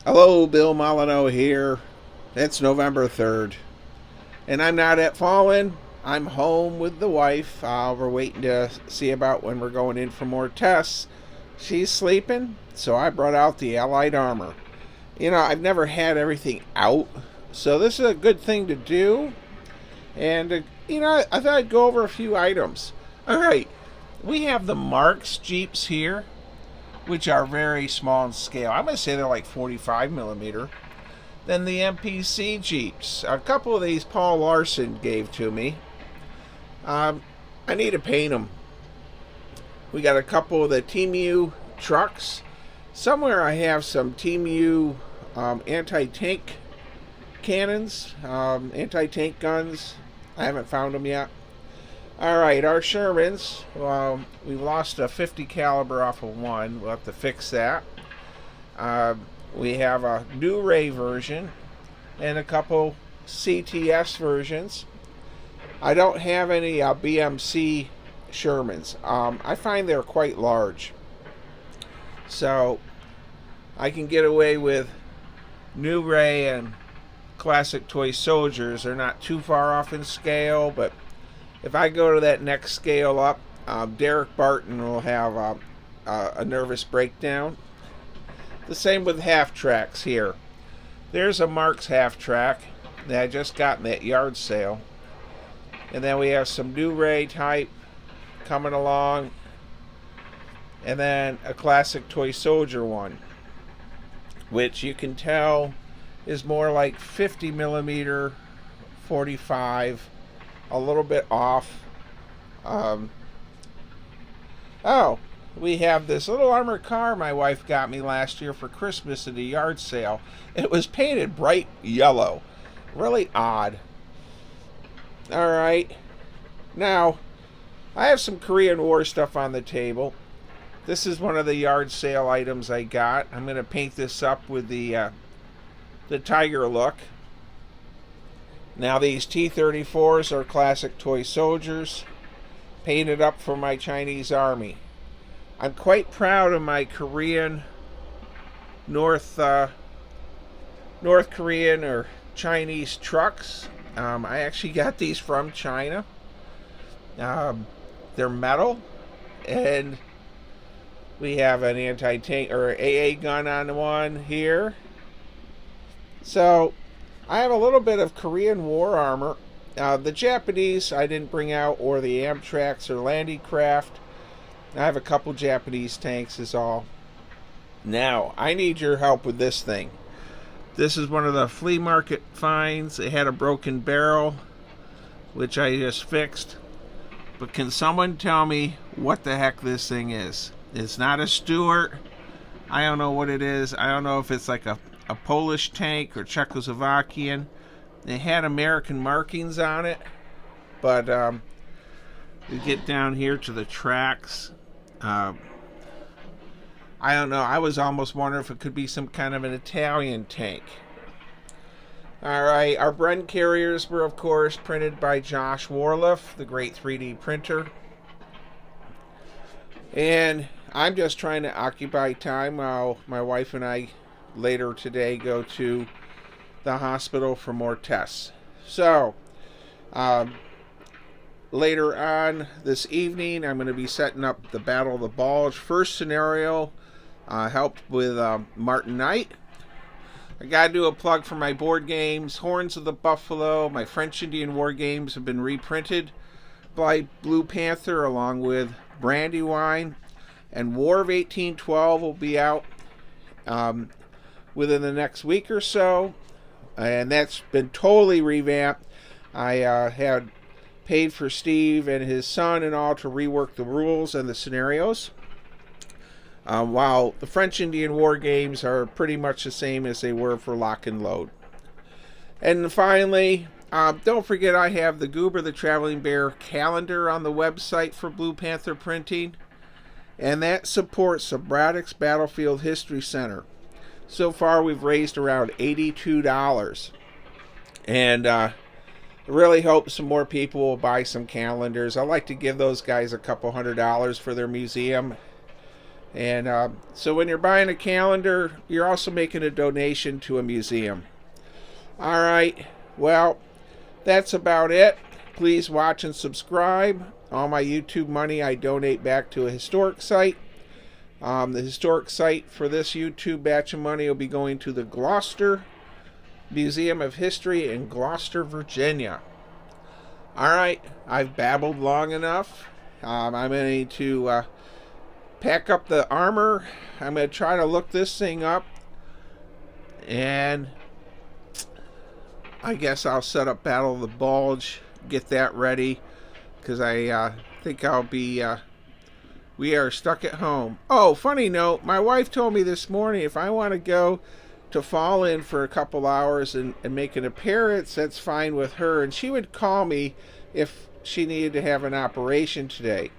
Hello, Bill Molyneux here. It's November 3rd, and I'm not at Fallen. I'm home with the wife. We're waiting to see about when we're going in for more tests. She's sleeping, so I brought out the Allied Armor. I've never had everything out, so this is a good thing to do. And, I thought I'd go over a few items. All right, we have the Marks Jeeps here, which are very small in scale. I'm going to say they're like 45 millimeter. Then the MPC Jeeps. A couple of these Paul Larson gave to me. I need to paint them. We got a couple of the Team U trucks. Somewhere I have some Team U anti-tank cannons, anti-tank guns. I haven't found them yet. All right, our Shermans. We lost a 50 caliber off of one. We'll have to fix that. We have a new Ray version and a couple CTS versions. I don't have any BMC Shermans. I find they're quite large, so I can get away with new Ray and classic toy soldiers. They're not too far off in scale, but if I go to that next scale up, Derek Barton will have a nervous breakdown. The same with half tracks here. There's a Marks half track that I just got in that yard sale. And then we have some new Ray type coming along. And then a classic toy soldier one, which you can tell is more like 50 millimeter, 45, a little bit off. We have this little armored car my wife got me last year for Christmas at a yard sale. It was painted bright yellow. Really odd. Alright. Now, I have some Korean War stuff on the table. This is one of the yard sale items I got. I'm going to paint this up with the tiger look. Now, these T-34s are classic toy soldiers, painted up for my Chinese army. I'm quite proud of my Korean, North Korean or Chinese trucks. I actually got these from China. They're metal, and we have an anti-tank or AA gun on one here. So I have a little bit of Korean War armor. The Japanese I didn't bring out, or the Amtrax or Landicraft. I have a couple Japanese tanks is all. Now, I need your help with this thing. This is one of the flea market finds. It had a broken barrel, which I just fixed. But can someone tell me what the heck this thing is? It's not a Stuart. I don't know what it is. I don't know if it's like a Polish tank or Czechoslovakian. It had American markings on it. But we get down here to the tracks. I don't know. I was almost wondering if it could be some kind of an Italian tank. Alright, our Bren carriers were, of course, printed by Josh Warliff, the great 3D printer. And I'm just trying to occupy time while my wife and I later today go to the hospital for more tests. So, later on this evening, I'm going to be setting up the Battle of the Bulge. First scenario, helped with Martin Knight. I got to do a plug for my board games. Horns of the Buffalo, my French Indian War games have been reprinted by Blue Panther along with Brandywine. And War of 1812 will be out within the next week or so. And that's been totally revamped. I had paid for Steve and his son and all to rework the rules and the scenarios. While the French Indian War games are pretty much the same as they were for Lock and Load. And finally, don't forget I have the Goober the Traveling Bear calendar on the website for Blue Panther Printing. And that supports the Braddock's Battlefield History Center. So far we've raised around $82. And I really hope some more people will buy some calendars. I like to give those guys a couple $100 for their museum. And so when you're buying a calendar, you're also making a donation to a museum. All right, well, that's about it. Please watch and subscribe. All my YouTube money I donate back to a historic site. The historic site for this YouTube batch of money will be going to the Gloucester Museum of History in Gloucester, Virginia. All right, I've babbled long enough. I'm going to pack up the armor. I'm going to try to look this thing up. And I guess I'll set up Battle of the Bulge, get that ready, because I think I'll be, we are stuck at home. Oh, funny note, my wife told me this morning if I want to go to Fall In for a couple hours and make an appearance, that's fine with her, and she would call me if she needed to have an operation today.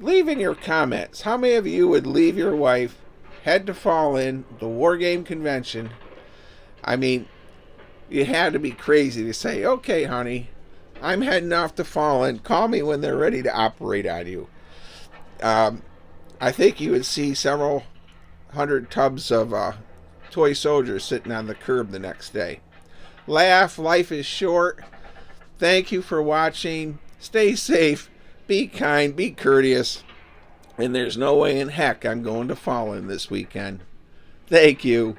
Leave in your comments, how many of you would leave your wife, head to Fall In, the War Game Convention? I mean, you had to be crazy to say, okay, honey, I'm heading off to Fall In. Call me when they're ready to operate on you. I think you would see several hundred tubs of toy soldiers sitting on the curb the next day. Laugh, life is short. Thank you for watching. Stay safe, be kind, be courteous. And there's no way in heck I'm going to Fall In this weekend. Thank you.